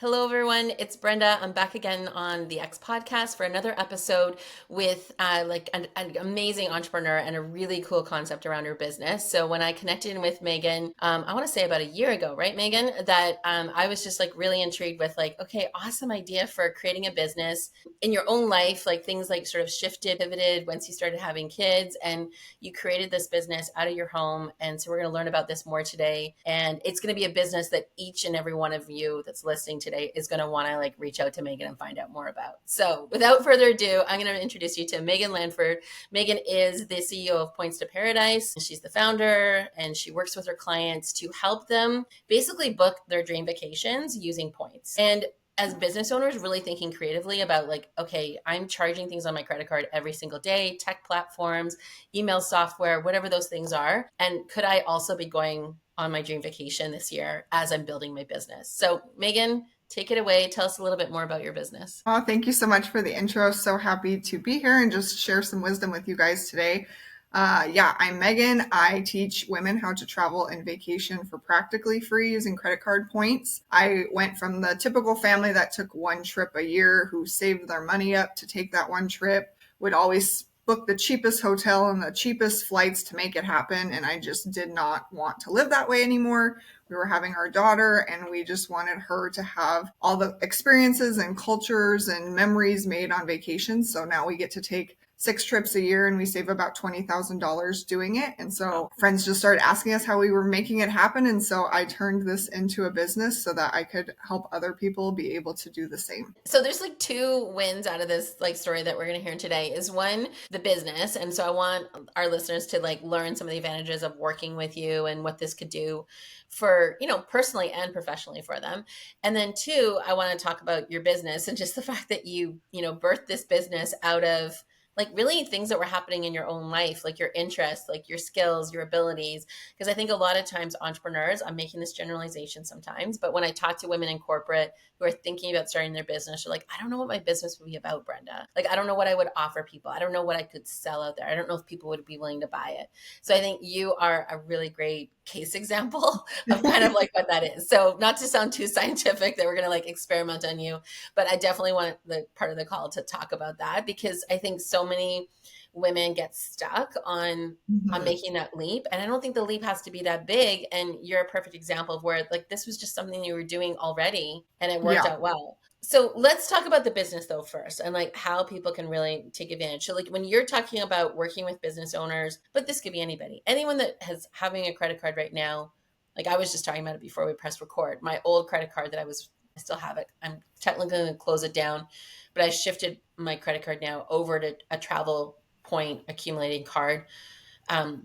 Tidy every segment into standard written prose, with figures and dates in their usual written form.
Hello, everyone. It's Brenda. I'm back again on the X podcast for another episode with an amazing entrepreneur and a really cool concept around her business. So when I connected with Megan, I want to say about a year ago, right, Megan, that I was just like really intrigued with like, okay, awesome idea for creating a business in your own life. Like things like sort of shifted, pivoted once you started having kids and you created this business out of your home. And so we're going to learn about this more today. And it's going to be a business that each and every one of you that's listening today is going to want to like reach out to Megan and find out more about. So without further ado, I'm going to introduce you to Megan Lanford. Megan is the CEO of Points to Paradise. She's the founder and she works with her clients to help them basically book their dream vacations using points. And as business owners, really thinking creatively about like, okay, I'm charging things on my credit card every single day, tech platforms, email software, whatever those things are. And could I also be going on my dream vacation this year as I'm building my business? So Megan, take it away. Tell us a little bit more about your business. Oh, thank you so much for the intro. So happy to be here and just share some wisdom with you guys today. I'm Megan. I teach women how to travel and vacation for practically free using credit card points. I went from the typical family that took one trip a year, who saved their money up to take that one trip, would always book the cheapest hotel and the cheapest flights to make it happen. And I just did not want to live that way anymore. We were having our daughter and we just wanted her to have all the experiences and cultures and memories made on vacation. So now we get to take 6 trips a year and we save about $20,000 doing it. And so friends just started asking us how we were making it happen. And so I turned this into a business so that I could help other people be able to do the same. So there's like two wins out of this like story that we're going to hear today. Is one, the business. And so I want our listeners to like learn some of the advantages of working with you and what this could do for, personally and professionally for them. And then two, I want to talk about your business and just the fact that you birthed this business out of like really things that were happening in your own life, like your interests, like your skills, your abilities. Because I think a lot of times entrepreneurs, I'm making this generalization sometimes, but when I talk to women in corporate who are thinking about starting their business, they're like, I don't know what my business would be about, Brenda. Like, I don't know what I would offer people. I don't know what I could sell out there. I don't know if people would be willing to buy it. So I think you are a really great case example of kind of like what that is. So not to sound too scientific that we're going to like experiment on you, but I definitely want the part of the call to talk about that because I think so many women get stuck on making that leap. And I don't think the leap has to be that big. And you're a perfect example of where like this was just something you were doing already and it worked out well. So let's talk about the business though first and like how people can really take advantage. So like when you're talking about working with business owners, but this could be anybody, anyone that has having a credit card right now. Like I was just talking about it before we pressed record, my old credit card that I still have it. I'm technically going to close it down, but I shifted my credit card now over to a travel point accumulating card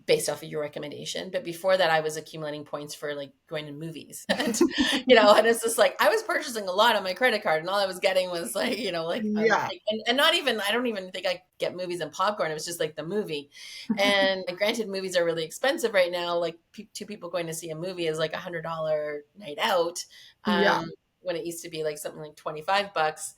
based off of your recommendation. But before that, I was accumulating points for like going to movies and, and it's just like, I was purchasing a lot on my credit card and all I was getting was like, and not even, I don't even think I get movies and popcorn. It was just like the movie. And granted, movies are really expensive right now. Like two people going to see a movie is like $100 night out. When it used to be like something like $25.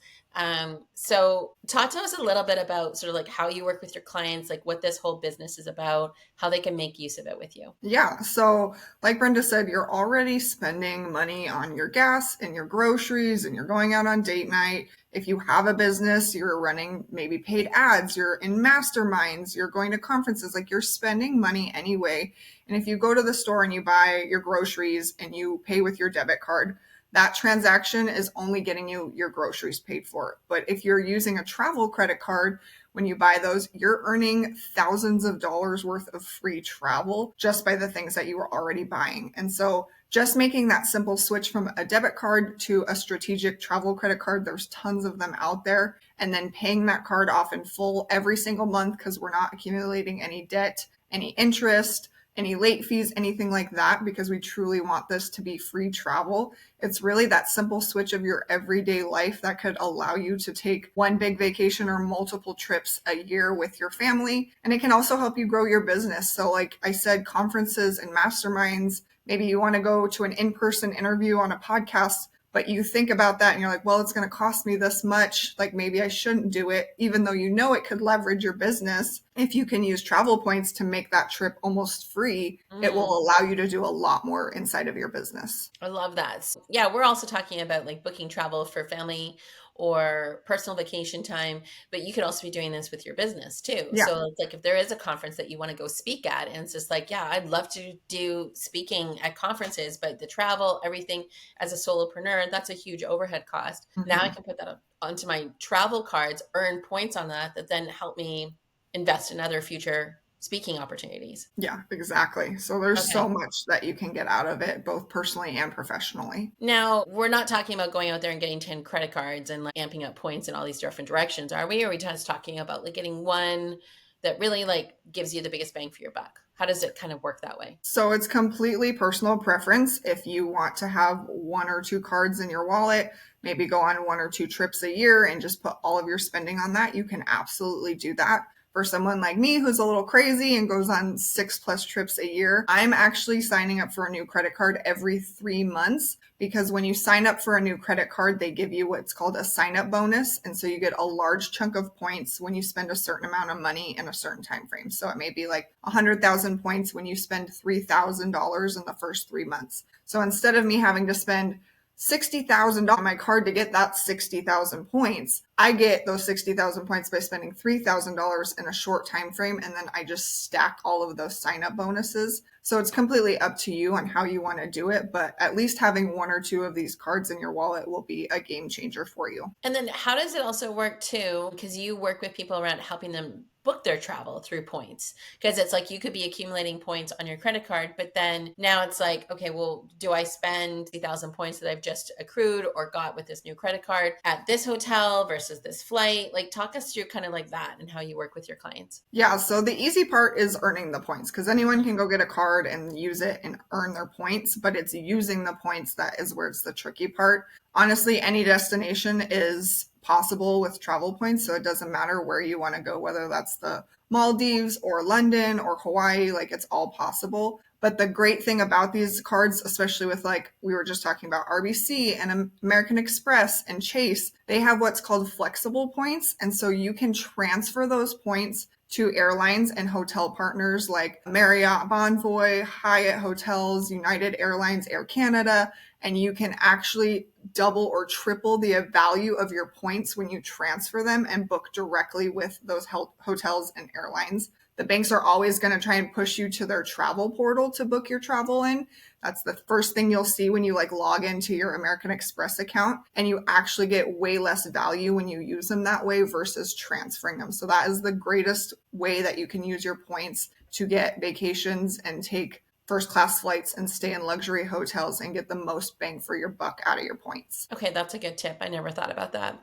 So talk to us a little bit about sort of like how you work with your clients, like what this whole business is about, how they can make use of it with you. Yeah. So like Brenda said, you're already spending money on your gas and your groceries and you're going out on date night. If you have a business, you're running maybe paid ads, you're in masterminds, you're going to conferences, like you're spending money anyway. And if you go to the store and you buy your groceries and you pay with your debit card, that transaction is only getting you your groceries paid for. But if you're using a travel credit card, when you buy those, you're earning thousands of dollars worth of free travel just by the things that you were already buying. And so just making that simple switch from a debit card to a strategic travel credit card, there's tons of them out there, and then paying that card off in full every single month because we're not accumulating any debt, any interest, any late fees, anything like that, because we truly want this to be free travel. It's really that simple switch of your everyday life that could allow you to take one big vacation or multiple trips a year with your family. And it can also help you grow your business. So like I said, conferences and masterminds, maybe you want to go to an in-person interview on a podcast but you think about that and you're like, well, it's going to cost me this much. Like maybe I shouldn't do it, even though you know it could leverage your business. If you can use travel points to make that trip almost free, it will Mm. allow you to do a lot more inside of your business. I love that. Yeah, we're also talking about like booking travel for family or personal vacation time, but you could also be doing this with your business too. Yeah. So it's like if there is a conference that you want to go speak at, and it's just like, yeah, I'd love to do speaking at conferences, but the travel, everything as a solopreneur, that's a huge overhead cost. Now I Mhm. can put that onto my travel cards, earn points on that, that then help me invest in other future speaking opportunities. Yeah, exactly. So there's so Okay. much that you can get out of it, both personally and professionally. Now, we're not talking about going out there and getting 10 credit cards and like amping up points in all these different directions, are we? Or are we just talking about like getting one that really like gives you the biggest bang for your buck? How does it kind of work that way? So it's completely personal preference. If you want to have one or two cards in your wallet, maybe go on one or two trips a year and just put all of your spending on that, you can absolutely do that. For someone like me who's a little crazy and goes on 6+ trips a year, I'm actually signing up for a new credit card every 3 months because when you sign up for a new credit card, they give you what's called a sign up bonus. And so you get a large chunk of points when you spend a certain amount of money in a certain time frame. So it may be like 100,000 points when you spend $3,000 in the first 3 months. So instead of me having to spend $60,000 on my card to get that 60,000 points, I get those 60,000 points by spending $3,000 in a short time frame, and then I just stack all of those sign up bonuses. So it's completely up to you on how you want to do it, but at least having one or two of these cards in your wallet will be a game changer for you. And then how does it also work too? Because you work with people around helping them book their travel through points. Because it's like you could be accumulating points on your credit card, but then now it's like, okay, well, do I spend the 1,000 points that I've just accrued or got with this new credit card at this hotel versus this flight? Like, talk us through kind of like that and how you work with your clients. Yeah, so the easy part is earning the points because anyone can go get a card and use it and earn their points, but it's using the points that is where it's the tricky part. Honestly, any destination is possible with travel points, so it doesn't matter where you want to go, whether that's the Maldives or London or Hawaii, like it's all possible. But the great thing about these cards, especially with like we were just talking about RBC and American Express and Chase, they have what's called flexible points. And so you can transfer those points to airlines and hotel partners like Marriott, Bonvoy, Hyatt Hotels, United Airlines, Air Canada, and you can actually double or triple the value of your points when you transfer them and book directly with those hotels and airlines. The banks are always going to try and push you to their travel portal to book your travel in. That's the first thing you'll see when you like log into your American Express account, and you actually get way less value when you use them that way versus transferring them. So that is the greatest way that you can use your points to get vacations and take first class flights and stay in luxury hotels and get the most bang for your buck out of your points. Okay, that's a good tip. I never thought about that.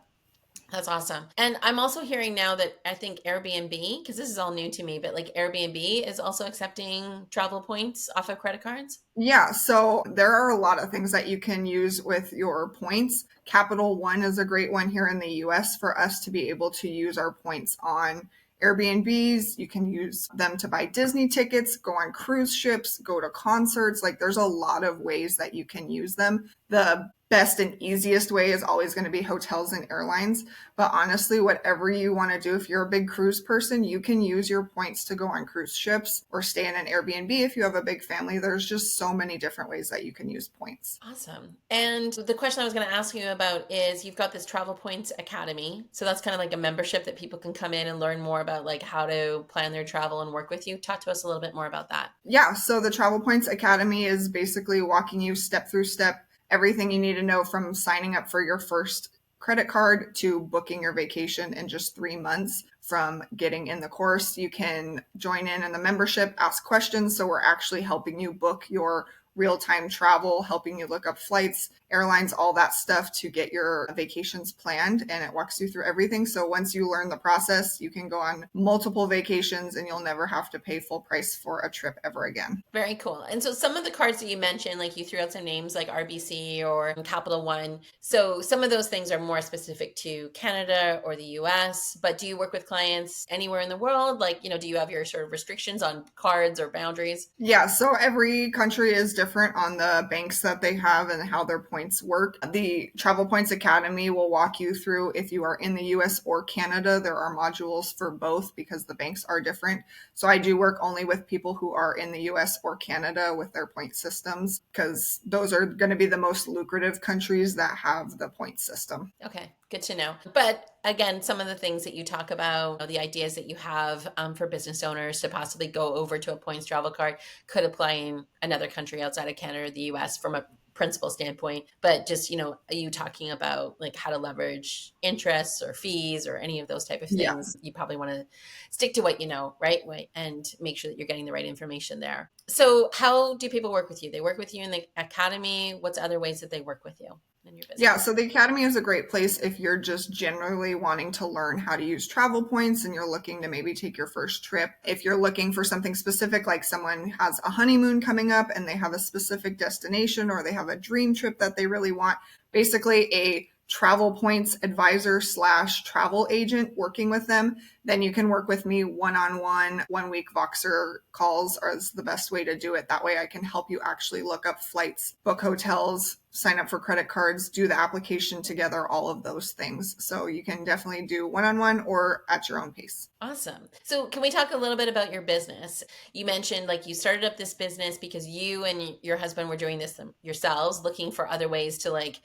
That's awesome. And I'm also hearing now that I think Airbnb, because this is all new to me, but like Airbnb is also accepting travel points off of credit cards. Yeah, so there are a lot of things that you can use with your points. Capital One is a great one here in the US for us to be able to use our points on Airbnbs. You can use them to buy Disney tickets, go on cruise ships, go to concerts. Like there's a lot of ways that you can use them. The best and easiest way is always going to be hotels and airlines. But honestly, whatever you want to do, if you're a big cruise person, you can use your points to go on cruise ships or stay in an Airbnb if you have a big family. There's just so many different ways that you can use points. Awesome. And the question I was going to ask you about is you've got this Travel Points Academy. So that's kind of like a membership that people can come in and learn more about like how to plan their travel and work with you. Talk to us a little bit more about that. Yeah, so the Travel Points Academy is basically walking you step through step everything you need to know from signing up for your first credit card to booking your vacation in just 3 months from getting in the course. You can join in the membership, ask questions. So we're actually helping you book your real-time travel, helping you look up flights, airlines, all that stuff to get your vacations planned. And it walks you through everything. So once you learn the process, you can go on multiple vacations and you'll never have to pay full price for a trip ever again. Very cool. And so some of the cards that you mentioned, like you threw out some names like RBC or Capital One. So some of those things are more specific to Canada or the US, but do you work with clients anywhere in the world? Like, do you have your sort of restrictions on cards or boundaries? Yeah, so every country is different different on the banks that they have and how their points work. The Travel Points Academy will walk you through if you are in the US or Canada. There are modules for both because the banks are different. So I do work only with people who are in the US or Canada with their point systems because those are going to be the most lucrative countries that have the point system. Okay, good to know. But again, some of the things that you talk about, the ideas that you have for business owners to possibly go over to a points travel card could apply in another country outside of Canada or the US from a principal standpoint. But just, are you talking about like how to leverage interests or fees or any of those type of Yeah. things? You probably want to stick to what you know, right? And make sure that you're getting the right information there. So how do people work with you? They work with you in the academy. What's other ways that they work with you in your Yeah, business? so the Academy is a great place if you're just generally wanting to learn how to use travel points and you're looking to maybe take your first trip. If you're looking for something specific, like someone has a honeymoon coming up and they have a specific destination or they have a dream trip that they really want, basically a travel points advisor slash travel agent working with them, then you can work with me one-on-one. 1 week Voxer calls is the best way to do it. That way I can help you actually look up flights, book hotels, sign up for credit cards, do the application together, all of those things. So you can definitely do one-on-one or at your own pace. Awesome. So, can we talk a little bit about your business? You mentioned like you started up this business because you and your husband were doing this yourselves, looking for other ways to like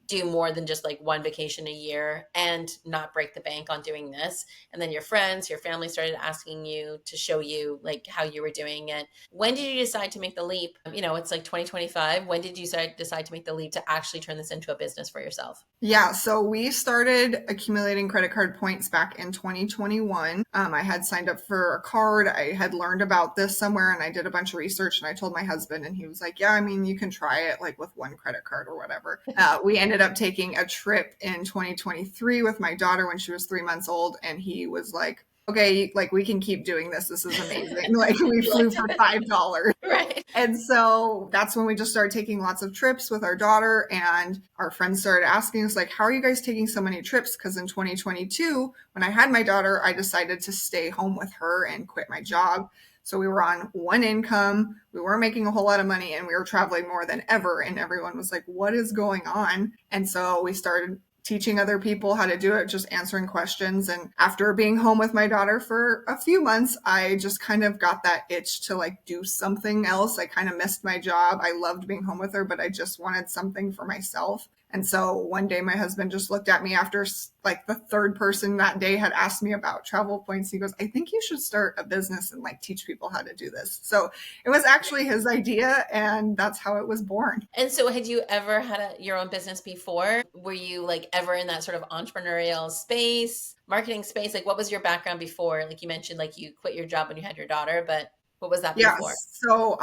do more than just like one vacation a year and not break the bank on doing this. And then your friends, your family started asking you to show you like how you were doing it. When did you decide to make the leap? It's like 2025. When did you decide to make the leap to actually turn this into a business for yourself? Yeah, so we started accumulating credit card points back in 2021. I had signed up for a card. I had learned about this somewhere and I did a bunch of research and I told my husband and he was like, yeah, I mean, you can try it like with one credit card or whatever. We ended up taking a trip in 2023 with my daughter when she was 3 months old and he was like, okay, like we can keep doing this. This is amazing. Like we You flew liked for it, $5. right? And so that's when we just started taking lots of trips with our daughter. And our friends started asking us, like, how are you guys taking so many trips? Because in 2022, when I had my daughter, I decided to stay home with her and quit my job. So we were on one income. We weren't making a whole lot of money and we were traveling more than ever. And everyone was like, what is going on? And so we started teaching other people how to do it, just answering questions. And after being home with my daughter for a few months, I just kind of got that itch to like do something else. I kind of missed my job. I loved being home with her, but I just wanted something for myself. And so one day my husband just looked at me after like the third person that day had asked me about travel points. He goes, I think you should start a business and like teach people how to do this. So it was actually his idea and that's how it was born. And so, had you ever had your own business before? Were you like ever in that sort of entrepreneurial space, marketing space? Like, what was your background before? Like you mentioned, like you quit your job when you had your daughter, but what was that Yeah. before? So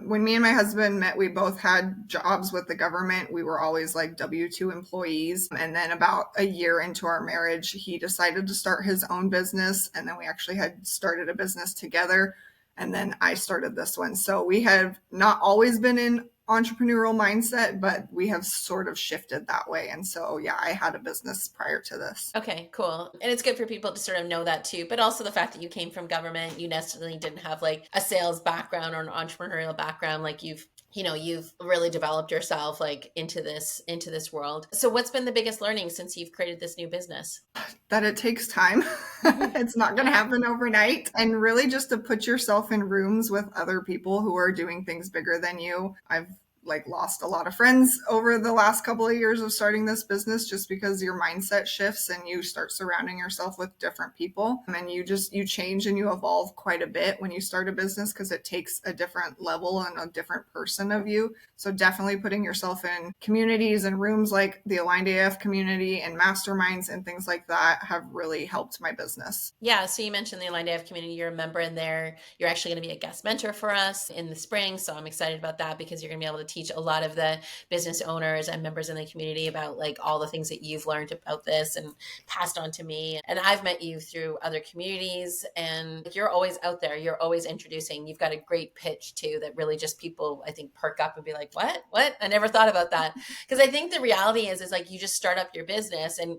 when me and my husband met, we both had jobs with the government. We were always like W-2 employees. And then about a year into our marriage, he decided to start his own business. And then we actually had started a business together. And then I started this one. So we have not always been in entrepreneurial mindset, but we have sort of shifted that way. And so, yeah, I had a business prior to this. Okay, cool. And it's good for people to sort of know that too, but also the fact that you came from government, you necessarily didn't have like a sales background or an entrepreneurial background, like you've really developed yourself like into this world. So what's been the biggest learning since you've created this new business? That it takes time. It's not going to happen overnight. And really just to put yourself in rooms with other people who are doing things bigger than you. I've like lost a lot of friends over the last couple of years of starting this business just because your mindset shifts and you start surrounding yourself with different people and you change and you evolve quite a bit when you start a business because it takes a different level and a different person of you. So definitely putting yourself in communities and rooms like the Aligned AF community and masterminds and things like that have really helped my business. Yeah, so you mentioned the Aligned AF community. You're a member in there. You're actually going to be a guest mentor for us in the spring. So I'm excited about that because you're going to be able to teach a lot of the business owners and members in the community about like all the things that you've learned about this and passed on to me. And I've met you through other communities, and you're always out there. You're always introducing. You've got a great pitch too that really just people, I think, perk up and be like, what? What? I never thought about that. Because I think the reality is like you just start up your business and,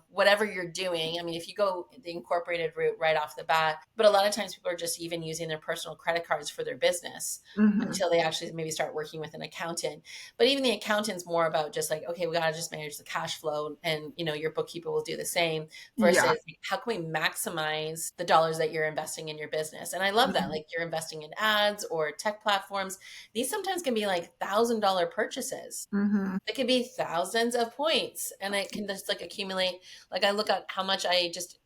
whatever you're doing. I mean, if you go the incorporated route right off the bat, but a lot of times people are just even using their personal credit cards for their business Hmm. until they actually maybe start working with an accountant. But even the accountant's more about just like, okay, we got to just manage the cash flow, and your bookkeeper will do the same, versus Yeah. like, how can we maximize the dollars that you're investing in your business? And I love that. Hmm. Like you're investing in ads or tech platforms. These sometimes can be like $1,000 purchases. Hmm. It could be thousands of points, and it can just like accumulate. Like I look at how much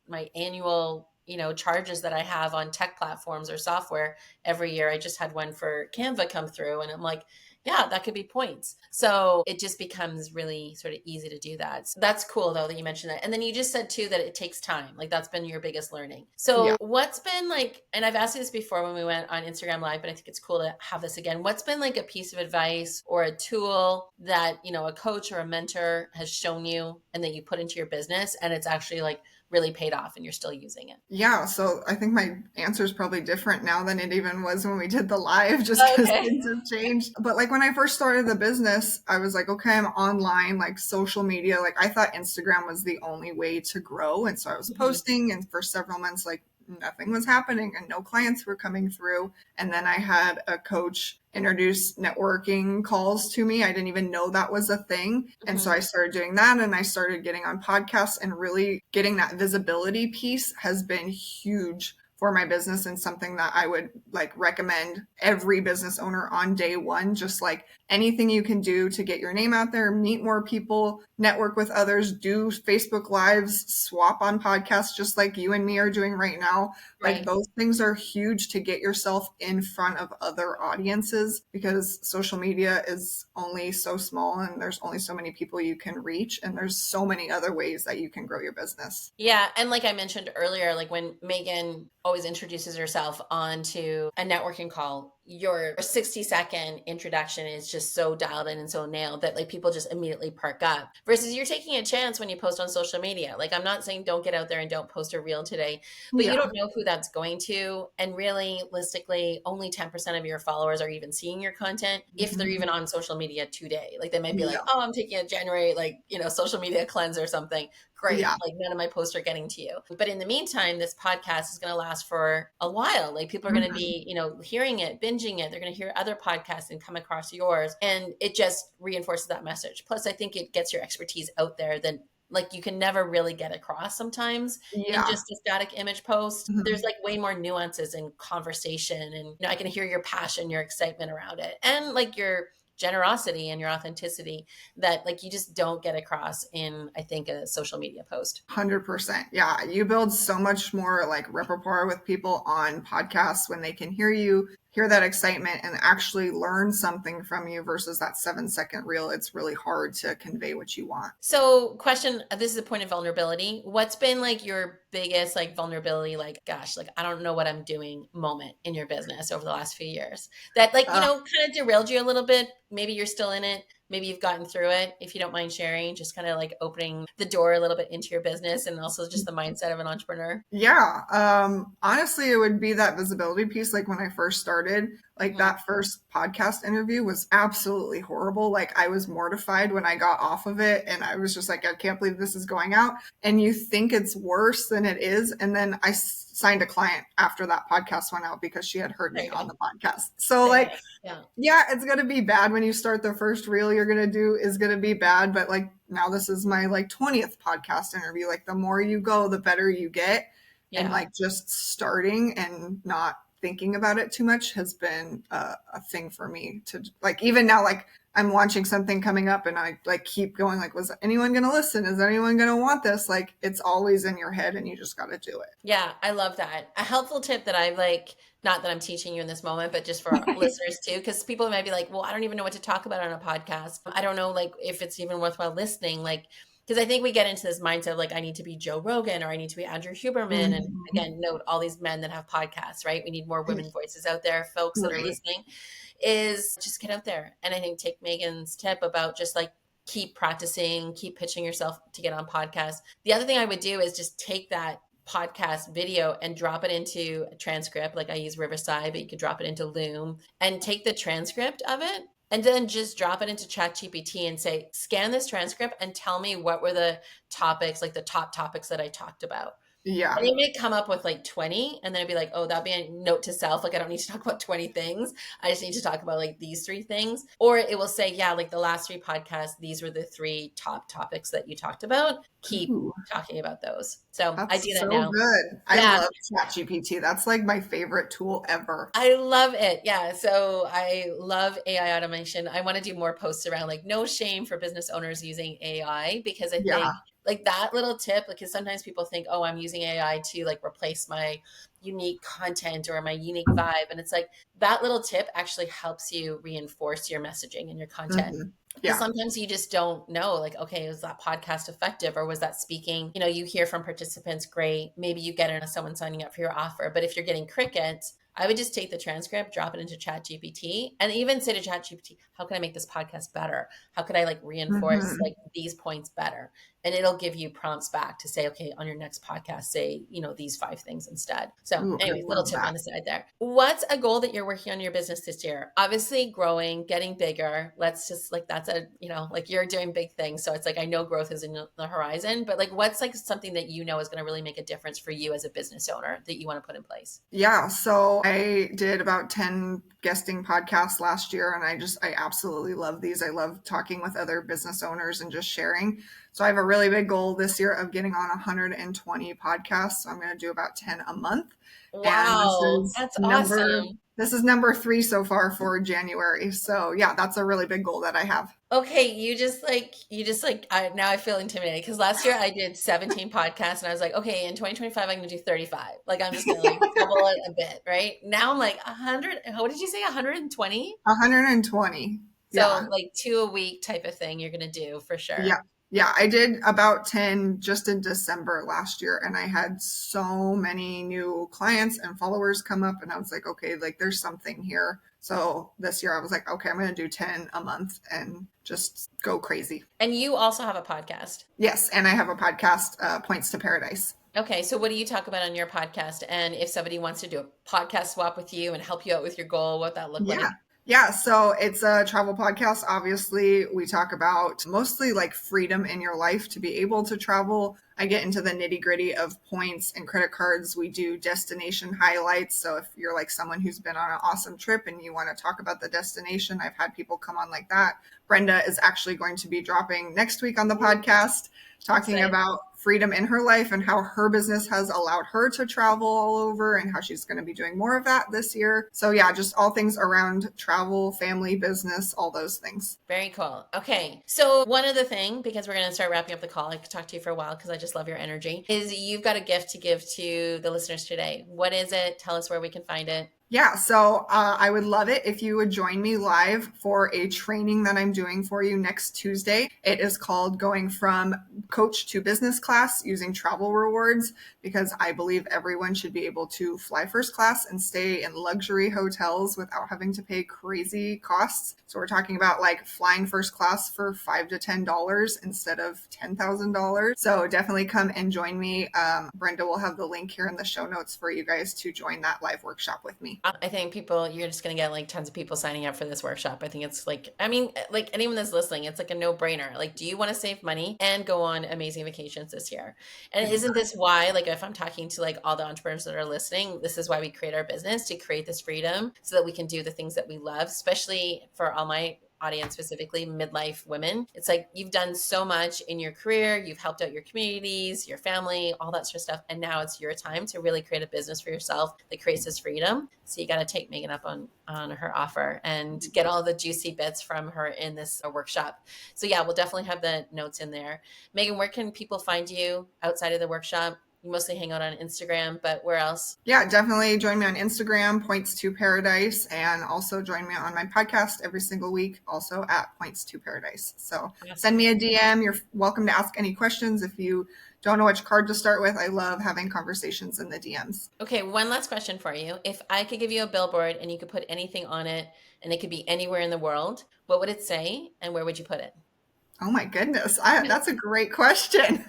my annual, charges that I have on tech platforms or software every year. I just had one for Canva come through, and I'm like, yeah, that could be points. So it just becomes really sort of easy to do that. So that's cool though that you mentioned that. And then you just said too that it takes time. Like that's been your biggest learning. Yeah. So what's been like, and I've asked you this before when we went on Instagram Live, but I think it's cool to have this again. What's been like a piece of advice or a tool that, a coach or a mentor has shown you and that you put into your business and it's actually like really paid off and you're still using it? Yeah, so I think my answer is probably different now than it even was when we did the live, just because Okay. things have changed. But like when I first started the business, I was like, okay, I'm online, like social media. Like I thought Instagram was the only way to grow. And so I was Mhm. posting, and for several months, like nothing was happening and no clients were coming through. And then I had a coach introduce networking calls to me. I didn't even know that was a thing. And so Mhm. I started doing that, and I started getting on podcasts, and really getting that visibility piece has been huge for my business, and something that I would like recommend every business owner on day one. Just like anything you can do to get your name out there, meet more people, network with others, do Facebook lives, swap on podcasts just like you and me are doing right now. Like Right. those things are huge to get yourself in front of other audiences, because social media is only so small and there's only so many people you can reach, and there's so many other ways that you can grow your business. Yeah, and like I mentioned earlier, like when Megan always introduces herself onto a networking call, your 60-second introduction is just so dialed in and so nailed that like people just immediately perk up. Versus you're taking a chance when you post on social media. Like I'm not saying don't get out there and don't post a reel today, but you Yeah. don't know who that's going to. And realistically, only 10% of your followers are even seeing your content if they're Mhm. even on social media today. Like they might be like, Yeah. oh, I'm taking a January, like, social media cleanse or something. Great. Yeah. Like none of my posts are getting to you. But in the meantime, this podcast is going to last for a while. Like people are going to Mhm. be, hearing it, binging it. They're going to hear other podcasts and come across yours. And it just reinforces that message. Plus, I think it gets your expertise out there that like you can never really get across sometimes in Yeah. just a static image post. There's Mhm. like way more nuances and conversation. And, I can hear your passion, your excitement around it. And like your generosity and your authenticity that like you just don't get across in I think a social media post. 100%. Yeah. You build so much more like repertoire with people on podcasts when they can hear you, hear that excitement, and actually learn something from you, versus that 7-second reel. It's really hard to convey what you want. So question, this is a point of vulnerability. What's been like your biggest like vulnerability, like gosh, like I don't know what I'm doing moment in your business over the last few years that like, Uh, kind of derailed you a little bit? Maybe you're still in it. Maybe you've gotten through it. If you don't mind sharing, just kind of like opening the door a little bit into your business and also just the mindset of an entrepreneur. Yeah. Honestly, it would be that visibility piece. Like when I first started, like Mhm. that first podcast interview was absolutely horrible. Like I was mortified when I got off of it, and I was just like, I can't believe this is going out. And you think it's worse than it is. And then I signed a client after that podcast went out because she had heard There me you on go. the podcast. So There you like, go. Yeah. yeah, it's gonna be bad when you start. The first reel you're gonna do is gonna be bad, but like now this is my like 20th podcast interview. Like the more you go, the better you get. And Yeah. like just starting and not thinking about it too much has been a thing for me to like. Even now, like I'm launching something coming up, and I like keep going like, was anyone gonna listen? Is anyone gonna want this? Like it's always in your head, and you just gotta do Yeah, I love that. A helpful tip that I like, not that I'm teaching you in this moment, but just for our it. listeners too, because people might be like, well, I don't even know what to talk about on a podcast. I don't know, like, if it's even worthwhile listening. Like, Because I think we get into this mindset of like, I need to be Joe Rogan or I need to be Andrew Huberman. And Mhm. again, note all these men that have podcasts, right? We need more women voices out there, folks that are Right. listening, is just get out there. And I think take Megan's tip about just like keep practicing, keep pitching yourself to get on podcasts. The other thing I would do is just take that podcast video and drop it into a transcript. Like I use Riverside, but you could drop it into Loom and take the transcript of it and then just drop it into ChatGPT and say, scan this transcript and tell me what were the topics, like the top topics that I talked about. Yeah. And it may come up with like 20, and then I'd be like, oh, that'd be a note to self. Like, I don't need to talk about 20 things. I just need to talk about like these three things. Or it will say, yeah, like the last three podcasts, these were the three top topics that you talked about. Keep Ooh, talking about those. So I do that's that so now. good. I Yeah, love ChatGPT. That's like my favorite tool ever. I love it. Yeah. So I love AI automation. I want to do more posts around like no shame for business owners using AI because I think Yeah. like that little tip, because sometimes people think, oh, I'm using AI to like replace my unique content or my unique vibe. And it's like that little tip actually helps you reinforce your messaging and your content. Hmm. Because Yeah. sometimes you just don't know, like, okay, was that podcast effective or was that speaking? You know, you hear from participants, great. Maybe you get someone signing up for your offer. But if you're getting crickets, I would just take the transcript, drop it into ChatGPT, and even say to ChatGPT, how can I make this podcast better? How could I like reinforce Hmm. like these points better? And it'll give you prompts back to say, okay, on your next podcast, say, you know, these five things instead. So Ooh, I anyway, little love tip that. on the side there. What's a goal that you're working on in your business this year? Obviously growing, getting bigger. Let's just like, that's a, you know, like you're doing big things. So it's like, I know growth is in the horizon, but like, what's like something that you know is going to really make a difference for you as a business owner that you want to put in place? Yeah, so I did about 10 guesting podcasts last year, and I absolutely love these. I love talking with other business owners and just sharing. So I have a really big goal this year of getting on 120 podcasts. So I'm going to do about 10 a month. And Wow, that's awesome. this is number 3 so far for January. So yeah, that's a really big goal that I have. Okay, you just like I now I feel intimidated because last year I did 17 podcasts and I was like, okay, in 2025 I'm gonna do 35. Like I'm just gonna like double it a bit, right? Now I'm like 100, what did you say, 120? 120. So Yeah. like two a week type of thing you're gonna do for sure. Yeah. Yeah, I did about 10 just in December last year, and I had so many new clients and followers come up, and I was like, okay, like there's something here. So this year I was like, okay, I'm going to do 10 a month and just go crazy. And you also have a podcast. Yes, and I have a podcast, Points to Paradise. Okay, so what do you talk about on your podcast? And if somebody wants to do a podcast swap with you and help you out with your goal, what that look Yeah. like? Yeah. So it's a travel podcast. Obviously, we talk about mostly like freedom in your life to be able to travel. I get into the nitty gritty of points and credit cards. We do destination highlights. So if you're like someone who's been on an awesome trip and you want to talk about the destination, I've had people come on like that. Brenda is actually going to be dropping next week on the podcast talking Exciting. about freedom in her life and how her business has allowed her to travel all over and how she's going to be doing more of that this year. So, yeah, just all things around travel, family, business, all those things. Very cool. Okay. So, one other thing, because we're going to start wrapping up the call, I could talk to you for a while because I just love your energy, is you've got a gift to give to the listeners today. What is it? Tell us where we can find it. Yeah, so I would love it if you would join me live for a training that I'm doing for you next Tuesday. It is called Going from Coach to Business Class Using Travel Rewards, because I believe everyone should be able to fly first class and stay in luxury hotels without having to pay crazy costs. So we're talking about like flying first class for $5 to $10 instead of $10,000. So definitely come and join me. Brenda will have the link here in the show notes for you guys to join that live workshop with me. I think people, you're just going to get like tons of people signing up for this workshop. I think it's like, I mean, like anyone that's listening, it's like a no brainer. Like, do you want to save money and go on amazing vacations this year? And isn't this why, like, if I'm talking to like all the entrepreneurs that are listening, this is why we create our business to create this freedom so that we can do the things that we love, especially for all my audience, specifically midlife women. It's like you've done so much in your career, you've helped out your communities, your family, all that sort of stuff. And now it's your time to really create a business for yourself that creates this freedom. So you got to take Megan up on her offer and get all the juicy bits from her in this workshop. So yeah, we'll definitely have the notes in there. Megan, where can people find you outside of the workshop? You mostly hang out on Instagram, but where else? Yeah, definitely join me on Instagram, Points to Paradise, and also join me on my podcast every single week, also at Points to Paradise. So send Awesome. me a DM. You're welcome to ask any questions if you don't know which card to start with. I love having conversations in the DMs. Okay, one last question for you. If I could give you a billboard and you could put anything on it and it could be anywhere in the world, what would it say and where would you put it? Oh my goodness, that's a great question.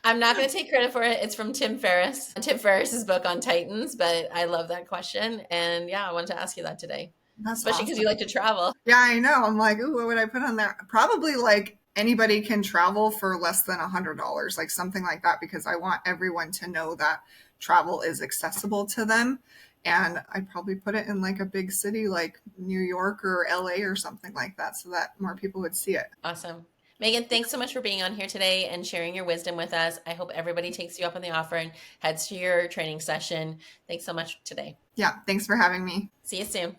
I'm not going to take credit for it. It's from Tim Ferriss, Tim Ferriss's book on Titans, but I love that question. And yeah, I wanted to ask you that today, That's especially because you awesome. like to travel. Yeah, I know. I'm like, ooh, what would I put on there? Probably like anybody can travel for less than $100, like something like that, because I want everyone to know that travel is accessible to them. And I'd probably put it in like a big city like New York or LA or something like that so that more people would see it. Awesome. Megan, thanks so much for being on here today and sharing your wisdom with us. I hope everybody takes you up on the offer and heads to your training session. Thanks so much today. Yeah, thanks for having me. See you soon.